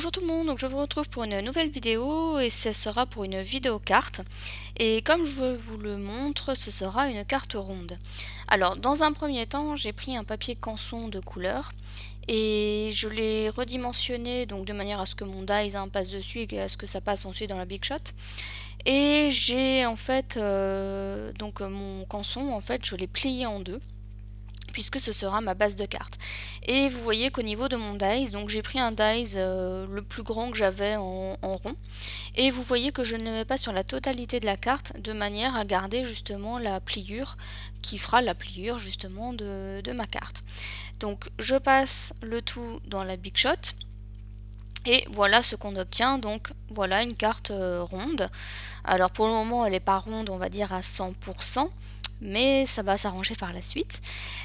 Bonjour tout le monde, donc je vous retrouve pour une nouvelle vidéo et ce sera pour une vidéo carte. Et comme je vous le montre, ce sera une carte ronde. Alors dans un premier temps, j'ai pris un papier canson de couleur et je l'ai redimensionné donc de manière à ce que mon dies passe dessus et à ce que ça passe ensuite dans la Big Shot. Et j'ai en fait mon canson, en fait je l'ai plié en deux puisque ce sera ma base de carte. Et vous voyez qu'au niveau de mon dies, donc j'ai pris un dies le plus grand que j'avais en rond, et vous voyez que je ne le mets pas sur la totalité de la carte, de manière à garder justement la pliure qui fera la pliure justement de ma carte. Donc je passe le tout dans la Big Shot, et voilà ce qu'on obtient, donc voilà une carte ronde. Alors pour le moment elle n'est pas ronde, on va dire à 100%, mais ça va s'arranger par la suite.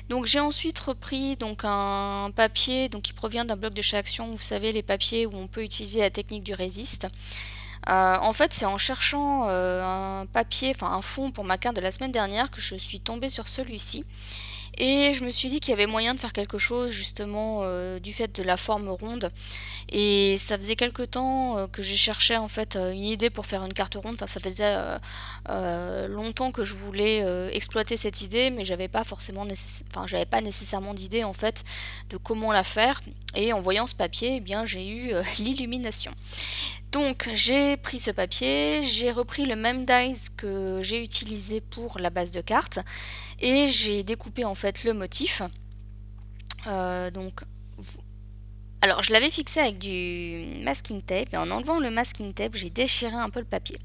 Donc j'ai ensuite repris donc un papier donc qui provient d'un bloc de chez Action, vous savez les papiers où on peut utiliser la technique du résiste. En fait c'est en cherchant un papier, enfin un fond pour ma carte de la semaine dernière que je suis tombée sur celui-ci. Et je me suis dit qu'il y avait moyen de faire quelque chose justement du fait de la forme ronde. Et ça faisait quelque temps que j'ai cherché en fait une idée pour faire une carte ronde. Enfin, ça faisait longtemps que je voulais exploiter cette idée, mais j'avais pas forcément j'avais pas nécessairement d'idée en fait de comment la faire. Et en voyant ce papier, eh bien j'ai eu l'illumination. Donc j'ai pris ce papier, j'ai repris le même dies que j'ai utilisé pour la base de carte et j'ai découpé en fait le motif. Donc alors je l'avais fixé avec du masking tape et en enlevant le masking tape j'ai déchiré un peu le papier.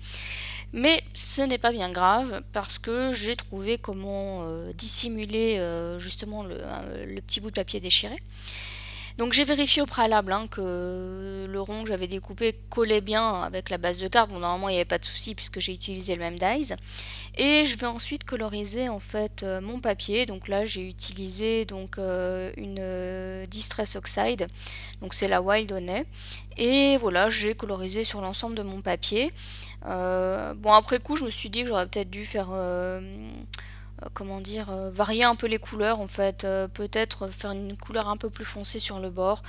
Mais ce n'est pas bien grave parce que j'ai trouvé comment dissimuler justement le petit bout de papier déchiré. Donc j'ai vérifié au préalable que le rond que j'avais découpé collait bien avec la base de carte. Bon, normalement il n'y avait pas de souci puisque j'ai utilisé le même dies. Et je vais ensuite coloriser en fait mon papier. Donc là j'ai utilisé donc une Distress Oxide. Donc c'est la Wild Honey. Et voilà, j'ai colorisé sur l'ensemble de mon papier. Bon après coup je me suis dit que j'aurais peut-être dû faire comment dire, varier un peu les couleurs en fait, peut-être faire une couleur un peu plus foncée sur le bord.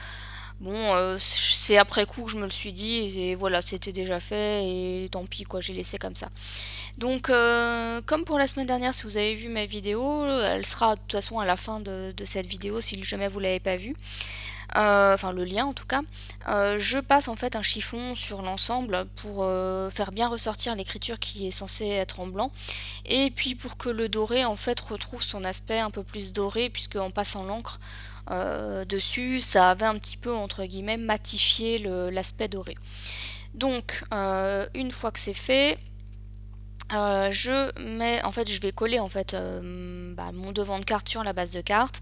Bon, c'est après coup que je me le suis dit et voilà, c'était déjà fait et tant pis quoi, j'ai laissé comme ça. Donc comme pour la semaine dernière, si vous avez vu ma vidéo, elle sera de toute façon à la fin de cette vidéo si jamais vous l'avez pas vue. Enfin le lien en tout cas, je passe en fait un chiffon sur l'ensemble pour faire bien ressortir l'écriture qui est censée être en blanc et puis pour que le doré en fait retrouve son aspect un peu plus doré puisque en passant l'encre dessus ça avait un petit peu entre guillemets matifié l'aspect doré. Donc une fois que c'est fait, je vais coller en fait mon devant de carte sur la base de carte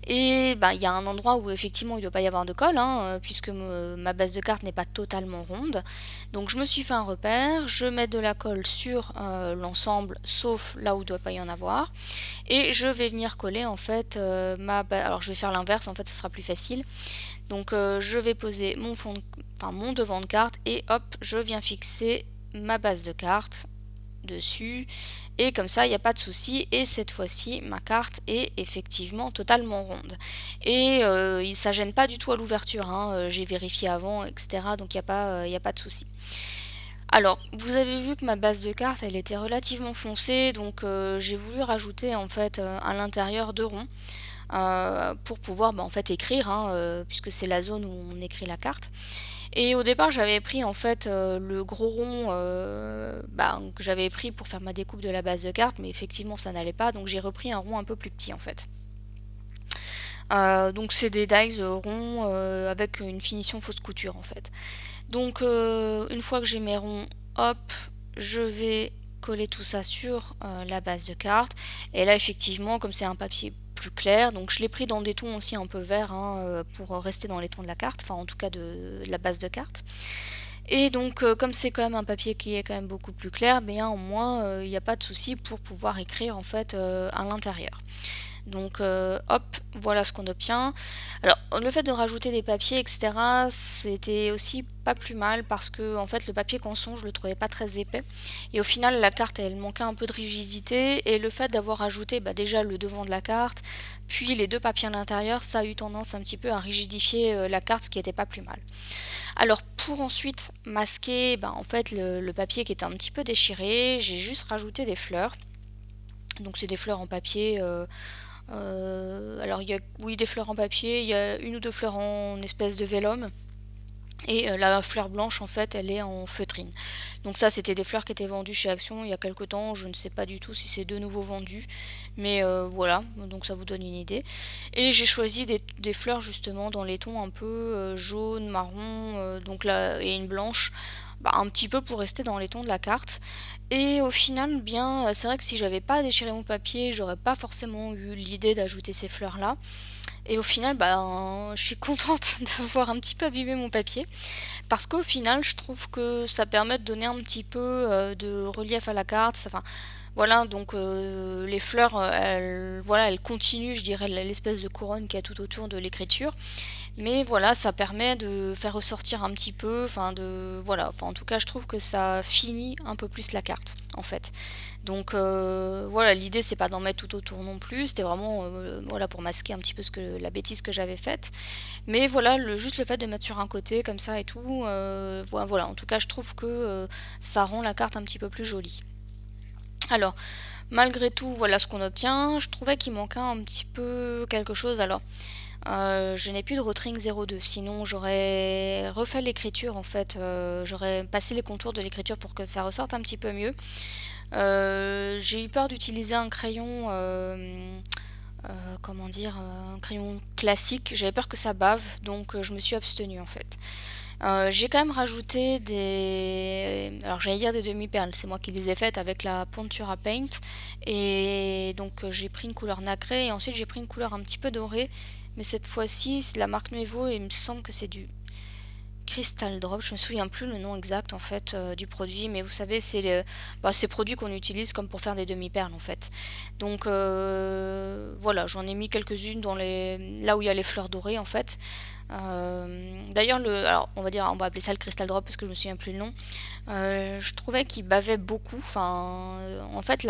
et il y a un endroit où effectivement il ne doit pas y avoir de colle puisque ma base de carte n'est pas totalement ronde. Donc je me suis fait un repère, je mets de la colle sur l'ensemble sauf là où il ne doit pas y en avoir et je vais venir coller en fait alors je vais faire l'inverse en fait, ce sera plus facile. Donc je vais poser mon devant de carte et hop je viens fixer ma base de carte dessus et comme ça il n'y a pas de souci et cette fois-ci ma carte est effectivement totalement ronde et ça gêne pas du tout à l'ouverture, j'ai vérifié avant etc, donc il y a pas de souci. Alors vous avez vu que ma base de carte elle était relativement foncée donc j'ai voulu rajouter en fait à l'intérieur deux ronds pour pouvoir en fait écrire puisque c'est la zone où on écrit la carte. Et au départ j'avais pris en fait le gros rond que j'avais pris pour faire ma découpe de la base de carte mais effectivement ça n'allait pas donc j'ai repris un rond un peu plus petit en fait. Donc c'est des dies ronds avec une finition fausse couture en fait. Donc une fois que j'ai mes ronds, hop, je vais coller tout ça sur la base de carte et là effectivement comme c'est un papier plus clair, donc je l'ai pris dans des tons aussi un peu verts pour rester dans les tons de la carte, enfin en tout cas de la base de carte. Et donc comme c'est quand même un papier qui est quand même beaucoup plus clair, bien au moins il n'y a pas de souci pour pouvoir écrire en fait à l'intérieur. Donc hop, voilà ce qu'on obtient. Alors le fait de rajouter des papiers, etc., c'était aussi pas plus mal parce que en fait le papier canson, je le trouvais pas très épais. Et au final la carte elle manquait un peu de rigidité et le fait d'avoir ajouté déjà le devant de la carte, puis les deux papiers à l'intérieur, ça a eu tendance un petit peu à rigidifier la carte, ce qui était pas plus mal. Alors pour ensuite masquer en fait le papier qui était un petit peu déchiré, j'ai juste rajouté des fleurs. Donc c'est des fleurs en papier. Alors il y a oui des fleurs en papier, il y a une ou deux fleurs en espèce de vélum. Et la fleur blanche en fait elle est en feutrine. Donc ça c'était des fleurs qui étaient vendues chez Action il y a quelque temps, je ne sais pas du tout si c'est de nouveau vendu. Mais voilà, donc ça vous donne une idée. Et j'ai choisi des fleurs justement dans les tons un peu jaune, marron, donc là, et une blanche. Un petit peu pour rester dans les tons de la carte. Et au final, c'est vrai que si j'avais pas déchiré mon papier, j'aurais pas forcément eu l'idée d'ajouter ces fleurs-là. Et au final, je suis contente d'avoir un petit peu abîmé mon papier. Parce qu'au final, je trouve que ça permet de donner un petit peu de relief à la carte. Enfin, voilà, donc les fleurs, elles continuent, je dirais, l'espèce de couronne qu'il y a tout autour de l'écriture. Mais voilà, ça permet de faire ressortir un petit peu, en tout cas, je trouve que ça finit un peu plus la carte, en fait. Donc voilà, l'idée c'est pas d'en mettre tout autour non plus, c'était vraiment voilà pour masquer un petit peu la bêtise que j'avais faite. Mais voilà, juste le fait de mettre sur un côté comme ça et tout, voilà, en tout cas je trouve que ça rend la carte un petit peu plus jolie. Alors, malgré tout, voilà ce qu'on obtient. Je trouvais qu'il manquait un petit peu quelque chose. Alors, je n'ai plus de Rotring 02, sinon j'aurais refait l'écriture en fait, j'aurais passé les contours de l'écriture pour que ça ressorte un petit peu mieux. J'ai eu peur d'utiliser un crayon, comment dire, un crayon classique, j'avais peur que ça bave, donc je me suis abstenue en fait. J'ai quand même rajouté alors j'allais dire des demi-perles, c'est moi qui les ai faites avec la Pontura Paint. Et donc j'ai pris une couleur nacrée et ensuite j'ai pris une couleur un petit peu dorée. Mais cette fois-ci, c'est de la marque Nuevo et il me semble que c'est du Crystal Drop. Je me souviens plus le nom exact en fait du produit. Mais vous savez, c'est ces produits qu'on utilise comme pour faire des demi-perles en fait. Donc voilà, j'en ai mis quelques-unes là où il y a les fleurs dorées en fait. D'ailleurs, alors on va appeler ça le Crystal Drop parce que je me souviens plus le nom. Je trouvais qu'il bavait beaucoup. En fait,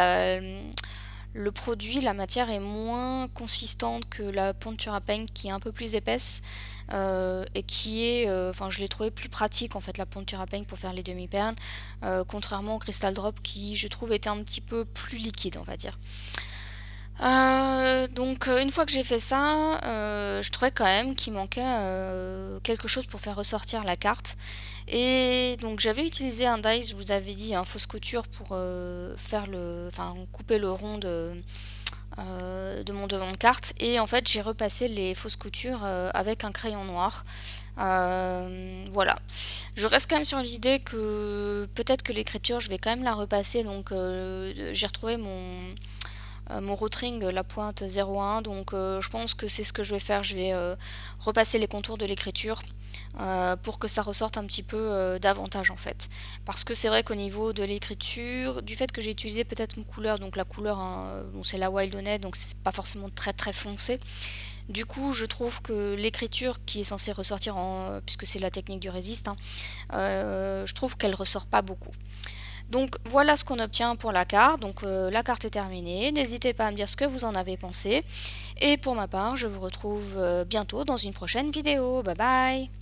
le produit, la matière est moins consistante que la Pontura Paint qui est un peu plus épaisse et qui est, je l'ai trouvé plus pratique en fait la Pontura Paint pour faire les demi-perles, contrairement au Crystal Drop qui je trouve était un petit peu plus liquide on va dire. Donc une fois que j'ai fait ça, je trouvais quand même qu'il manquait quelque chose pour faire ressortir la carte. Et donc j'avais utilisé un die, je vous avais dit, fausse couture pour couper le rond de mon devant de carte. Et en fait j'ai repassé les fausses coutures avec un crayon noir. Voilà. Je reste quand même sur l'idée que peut-être que l'écriture je vais quand même la repasser. Donc j'ai retrouvé mon Rotring la pointe 01, donc je pense que c'est ce que je vais faire. Je vais repasser les contours de l'écriture pour que ça ressorte un petit peu davantage en fait. Parce que c'est vrai qu'au niveau de l'écriture, du fait que j'ai utilisé peut-être une couleur, donc la couleur c'est la Wildonnet, donc c'est pas forcément très très foncé. Du coup, je trouve que l'écriture qui est censée ressortir puisque c'est la technique du résiste, je trouve qu'elle ressort pas beaucoup. Donc voilà ce qu'on obtient pour la carte. Donc la carte est terminée. N'hésitez pas à me dire ce que vous en avez pensé. Et pour ma part, je vous retrouve bientôt dans une prochaine vidéo. Bye bye!